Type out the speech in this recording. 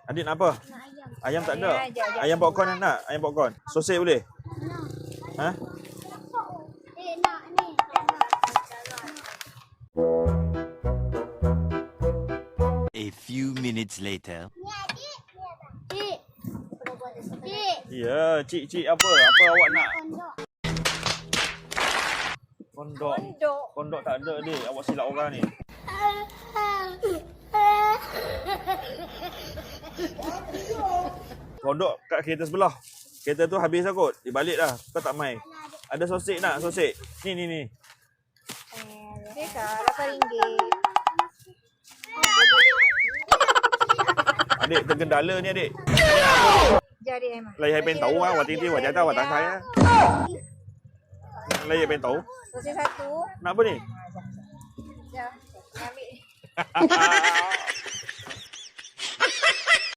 Adik nak apa? Nak ayam. Ayam tak ada. Ayam, Ayam popcorn nak? Ayam popcorn. Sosej boleh? Nak. Ha? Nak ni. A few minutes later. Ni adik. Cik. Cik. Ya, cik apa? Apa awak nak? Kondok. Kondok. Kondok tak ada, Dik. Awak silap orang ni. Kondok kat kereta sebelah. Kereta tu habis dah kot. Dibalik dah. Kau tak main. Ada sosej nak? Sosej. Ni. Ni kah RM8. Adik tergendala ni, adik. Jari Emma. Lai hai pengen tahu ah, awak tinggi awak jatuh awak tak saya. Lai hai pengen tahu. Sosis satu. Nak apa ni? Dah. Ni ambil.